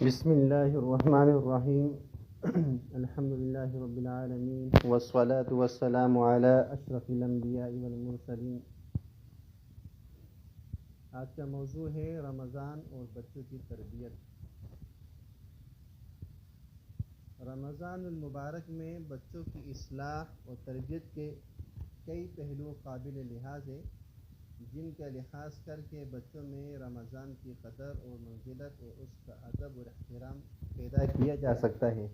بسم اللہ الرحمن الرحیم الحمدللہ رب العالمین والصلاة والسلام علی اشرف الانبیاء والمرسلین۔ آج کا موضوع ہے رمضان اور بچوں کی تربیت۔ رمضان المبارک میں بچوں کی اصلاح اور تربیت کے کئی پہلو قابل لحاظ ہیں، جن کا لحاظ کر کے بچوں میں رمضان کی قدر اور منزلت اور اس کا ادب اور احترام پیدا کیا جا سکتا ہے۔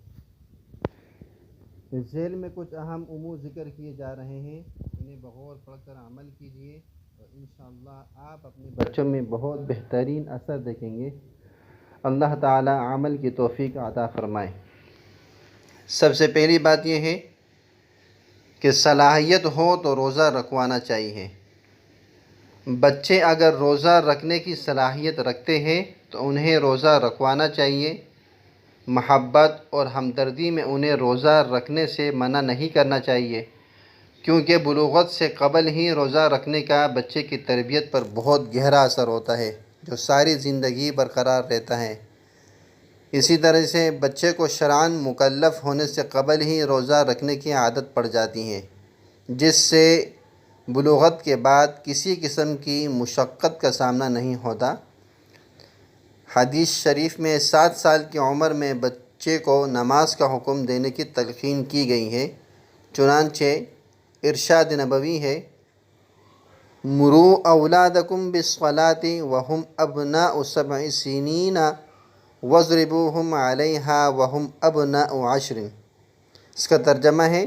ذیل میں کچھ اہم امور ذکر کیے جا رہے ہیں، انہیں بغور پڑھ کر عمل کیجیے اور انشاءاللہ آپ اپنے بچوں میں بہت بہترین اثر دیکھیں گے۔ اللہ تعالی عمل کی توفیق عطا فرمائے۔ سب سے پہلی بات یہ ہے کہ صلاحیت ہو تو روزہ رکھوانا چاہیے۔ بچے اگر روزہ رکھنے کی صلاحیت رکھتے ہیں تو انہیں روزہ رکھوانا چاہیے۔ محبت اور ہمدردی میں انہیں روزہ رکھنے سے منع نہیں کرنا چاہیے، کیونکہ بلوغت سے قبل ہی روزہ رکھنے کا بچے کی تربیت پر بہت گہرا اثر ہوتا ہے، جو ساری زندگی برقرار رہتا ہے۔ اسی طرح سے بچے کو شرعاً مکلف ہونے سے قبل ہی روزہ رکھنے کی عادت پڑ جاتی ہے، جس سے بلوغت کے بعد کسی قسم کی مشقت کا سامنا نہیں ہوتا۔ حدیث شریف میں 7 سال کی عمر میں بچے کو نماز کا حکم دینے کی تلقین کی گئی ہے، چنانچہ ارشاد نبوی ہے، مروا اولادکم بالصلاۃ وہم ابناء 7 سنین واضربوہم علیہا وہم ابناء 10۔ اس کا ترجمہ ہے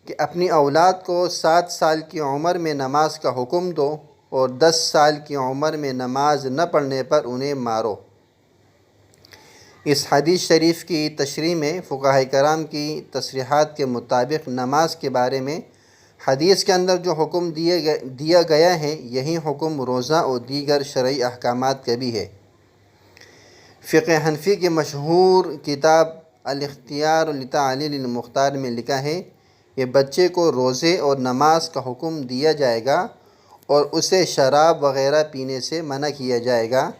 کہ اپنی اولاد کو 7 سال کی عمر میں نماز کا حکم دو اور 10 سال کی عمر میں نماز نہ پڑھنے پر انہیں مارو۔ اس حدیث شریف کی تشریح میں فقہاء کرام کی تصریحات کے مطابق نماز کے بارے میں حدیث کے اندر جو حکم دیا گیا ہے، یہی حکم روزہ اور دیگر شرعی احکامات کا بھی ہے۔ فقہ حنفی کی مشہور کتاب الاختیار لتعلیل المختار میں لکھا ہے کہ بچے کو روزے اور نماز کا حکم دیا جائے گا اور اسے شراب وغیرہ پینے سے منع کیا جائے گا،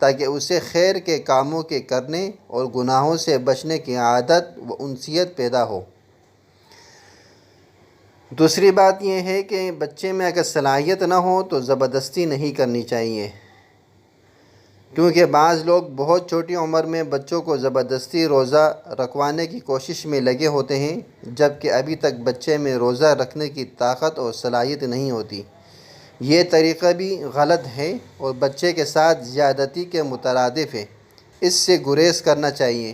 تاکہ اسے خیر کے کاموں کے کرنے اور گناہوں سے بچنے کی عادت و انسیت پیدا ہو۔ دوسری بات یہ ہے کہ بچے میں اگر صلاحیت نہ ہو تو زبردستی نہیں کرنی چاہیے، کیونکہ بعض لوگ بہت چھوٹی عمر میں بچوں کو زبردستی روزہ رکھوانے کی کوشش میں لگے ہوتے ہیں، جبکہ ابھی تک بچے میں روزہ رکھنے کی طاقت اور صلاحیت نہیں ہوتی۔ یہ طریقہ بھی غلط ہے اور بچے کے ساتھ زیادتی کے مترادف ہے، اس سے گریز کرنا چاہیے۔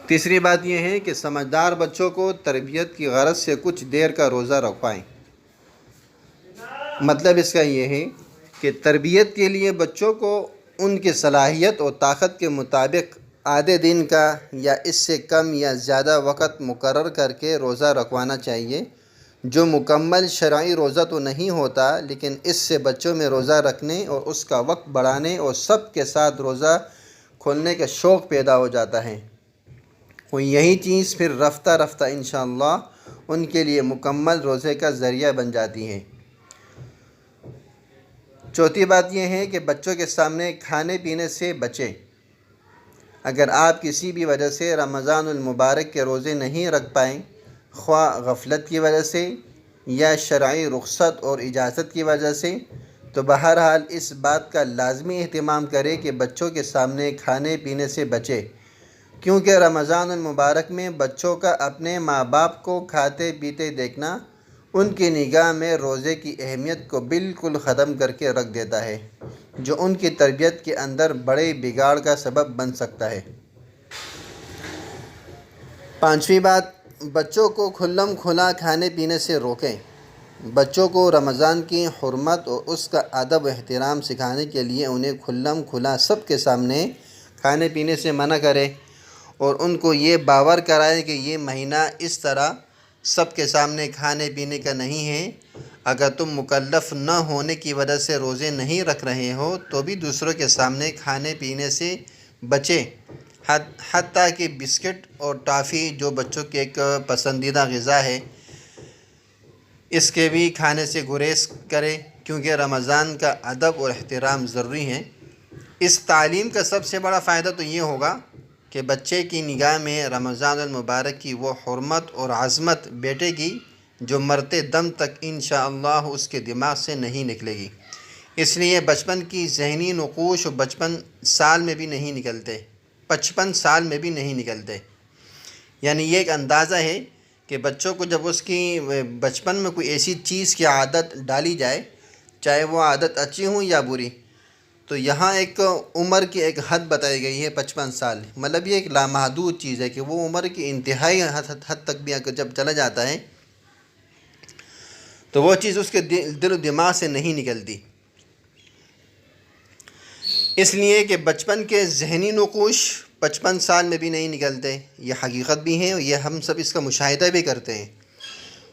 تیسری بات یہ ہے کہ سمجھدار بچوں کو تربیت کی غرض سے کچھ دیر کا روزہ رکھوائیں۔ مطلب اس کا یہ ہے کہ تربیت کے لیے بچوں کو ان کی صلاحیت اور طاقت کے مطابق آدھے دن کا یا اس سے کم یا زیادہ وقت مقرر کر کے روزہ رکھوانا چاہیے، جو مکمل شرعی روزہ تو نہیں ہوتا، لیکن اس سے بچوں میں روزہ رکھنے اور اس کا وقت بڑھانے اور سب کے ساتھ روزہ کھولنے کا شوق پیدا ہو جاتا ہے، اور یہی چیز پھر رفتہ رفتہ انشاءاللہ ان کے لیے مکمل روزے کا ذریعہ بن جاتی ہے۔ چوتھی بات یہ ہے کہ بچوں کے سامنے کھانے پینے سے بچیں۔ اگر آپ کسی بھی وجہ سے رمضان المبارک کے روزے نہیں رکھ پائیں، خواہ غفلت کی وجہ سے یا شرعی رخصت اور اجازت کی وجہ سے، تو بہرحال اس بات کا لازمی اہتمام کریں کہ بچوں کے سامنے کھانے پینے سے بچے، کیونکہ رمضان المبارک میں بچوں کا اپنے ماں باپ کو کھاتے پیتے دیکھنا ان کی نگاہ میں روزے کی اہمیت کو بالکل ختم کر کے رکھ دیتا ہے، جو ان کی تربیت کے اندر بڑے بگاڑ کا سبب بن سکتا ہے۔ پانچویں بات، بچوں کو کھلم کھلا کھانے پینے سے روکیں۔ بچوں کو رمضان کی حرمت اور اس کا ادب و احترام سکھانے کے لیے انہیں کھلم کھلا سب کے سامنے کھانے پینے سے منع کریں اور ان کو یہ باور کرائیں کہ یہ مہینہ اس طرح سب کے سامنے کھانے پینے کا نہیں ہے۔ اگر تم مکلف نہ ہونے کی وجہ سے روزے نہیں رکھ رہے ہو تو بھی دوسروں کے سامنے کھانے پینے سے بچیں، حتیٰ کہ بسکٹ اور ٹافی جو بچوں کی ایک پسندیدہ غذا ہے، اس کے بھی کھانے سے گریز کریں، کیونکہ رمضان کا ادب اور احترام ضروری ہے۔ اس تعلیم کا سب سے بڑا فائدہ تو یہ ہوگا کہ بچے کی نگاہ میں رمضان المبارک کی وہ حرمت اور عظمت بیٹے کی جو مرتے دم تک انشاءاللہ اس کے دماغ سے نہیں نکلے گی۔ اس لیے بچپن کی ذہنی نقوش و 55 سال میں بھی نہیں نکلتے، 55 سال میں بھی نہیں نکلتے۔ یعنی یہ ایک اندازہ ہے کہ بچوں کو جب اس کی بچپن میں کوئی ایسی چیز کی عادت ڈالی جائے، چاہے وہ عادت اچھی ہوں یا بری، تو یہاں ایک عمر کی ایک حد بتائی گئی ہے 55 سال۔ مطلب یہ ایک لامحدود چیز ہے کہ وہ عمر کی انتہائی حد تک بھی اگر جب چلا جاتا ہے تو وہ چیز اس کے دل و دماغ سے نہیں نکلتی۔ اس لیے کہ بچپن کے ذہنی نقوش 55 سال میں بھی نہیں نکلتے، یہ حقیقت بھی ہے اور یہ ہم سب اس کا مشاہدہ بھی کرتے ہیں،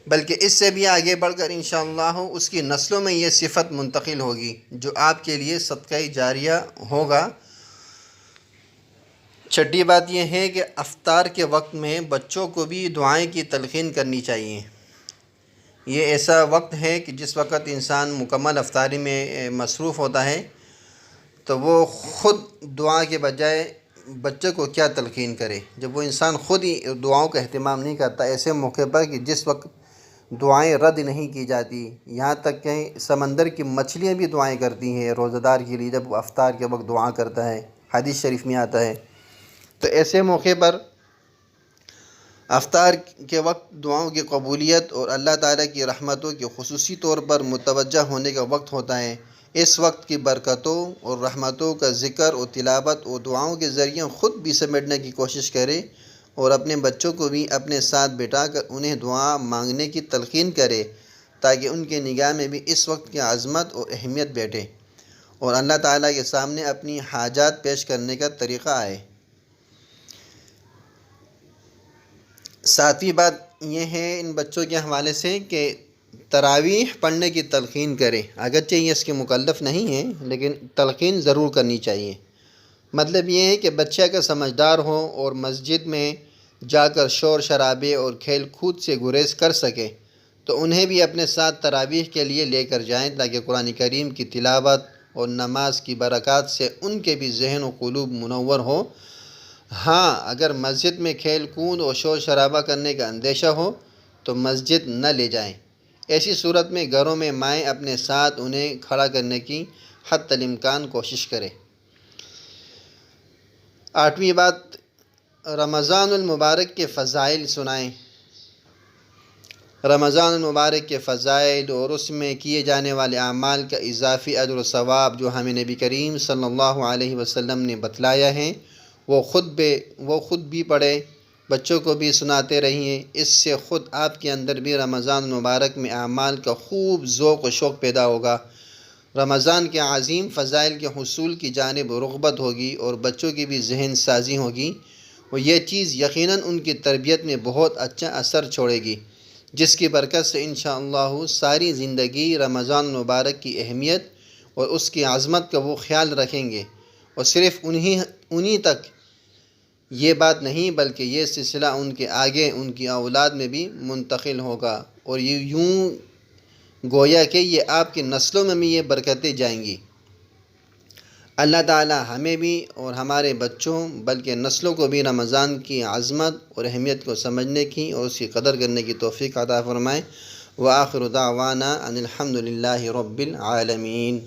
بلکہ اس سے بھی آگے بڑھ کر انشاءاللہ اس کی نسلوں میں یہ صفت منتقل ہوگی جو آپ کے لیے صدقہ جاریہ ہوگا۔ چھٹی بات یہ ہے کہ افطار کے وقت میں بچوں کو بھی دعائیں کی تلقین کرنی چاہیے۔ یہ ایسا وقت ہے کہ جس وقت انسان مکمل افطاری میں مصروف ہوتا ہے تو وہ خود دعا کے بجائے بچے کو کیا تلقین کرے، جب وہ انسان خود ہی دعاؤں کا اہتمام نہیں کرتا ایسے موقع پر کہ جس وقت دعائیں رد نہیں کی جاتی، یہاں تک کہ سمندر کی مچھلیاں بھی دعائیں کرتی ہیں روزہ دار کے لیے جب وہ افطار کے وقت دعا کرتا ہے، حدیث شریف میں آتا ہے۔ تو ایسے موقع پر افطار کے وقت دعاؤں کی قبولیت اور اللہ تعالیٰ کی رحمتوں کے خصوصی طور پر متوجہ ہونے کا وقت ہوتا ہے۔ اس وقت کی برکتوں اور رحمتوں کا ذکر اور تلاوت اور دعاؤں کے ذریعے خود بھی سمیٹنے کی کوشش کرے اور اپنے بچوں کو بھی اپنے ساتھ بٹھا کر انہیں دعا مانگنے کی تلقین کرے تاکہ ان کے نگاہ میں بھی اس وقت کی عظمت اور اہمیت بیٹھے اور اللہ تعالیٰ کے سامنے اپنی حاجات پیش کرنے کا طریقہ آئے۔ ساتویں بات یہ ہے ان بچوں کے حوالے سے کہ تراویح پڑھنے کی تلقین کرے، اگرچہ یہ اس کے مکلف نہیں ہیں لیکن تلقین ضرور کرنی چاہیے۔ مطلب یہ ہے کہ بچہ اگر سمجھدار ہو اور مسجد میں جا کر شور شرابے اور کھیل کود سے گریز کر سکے تو انہیں بھی اپنے ساتھ تراویح کے لیے لے کر جائیں تاکہ قرآن کریم کی تلاوت اور نماز کی برکات سے ان کے بھی ذہن و قلوب منور ہو۔ ہاں اگر مسجد میں کھیل کود اور شور شرابہ کرنے کا اندیشہ ہو تو مسجد نہ لے جائیں۔ ایسی صورت میں گھروں میں مائیں اپنے ساتھ انہیں کھڑا کرنے کی حتی الامکان کوشش کرے۔ آٹھویں بات، رمضان المبارک کے فضائل سنائیں۔ رمضان المبارک کے فضائل اور اس میں کیے جانے والے اعمال کا اضافی اجر و ثواب جو ہمیں نبی کریم صلی اللہ علیہ وسلم نے بتلایا ہے وہ خود بھی پڑھے، بچوں کو بھی سناتے رہیے۔ اس سے خود آپ کے اندر بھی رمضان المبارک میں اعمال کا خوب ذوق و شوق پیدا ہوگا، رمضان کے عظیم فضائل کے حصول کی جانب رغبت ہوگی اور بچوں کی بھی ذہن سازی ہوگی اور یہ چیز یقیناً ان کی تربیت میں بہت اچھا اثر چھوڑے گی، جس کی برکت سے انشاءاللہ ساری زندگی رمضان المبارک کی اہمیت اور اس کی عظمت کا وہ خیال رکھیں گے اور صرف انہی تک یہ بات نہیں بلکہ یہ سلسلہ ان کے آگے ان کی اولاد میں بھی منتقل ہوگا اور یہ یوں گویا کہ یہ آپ کی نسلوں میں بھی یہ برکتیں جائیں گی۔ اللہ تعالی ہمیں بھی اور ہمارے بچوں بلکہ نسلوں کو بھی رمضان کی عظمت اور اہمیت کو سمجھنے کی اور اس کی قدر کرنے کی توفیق عطا فرمائے۔ وآخر دعوانا ان الحمد للہ رب العالمین۔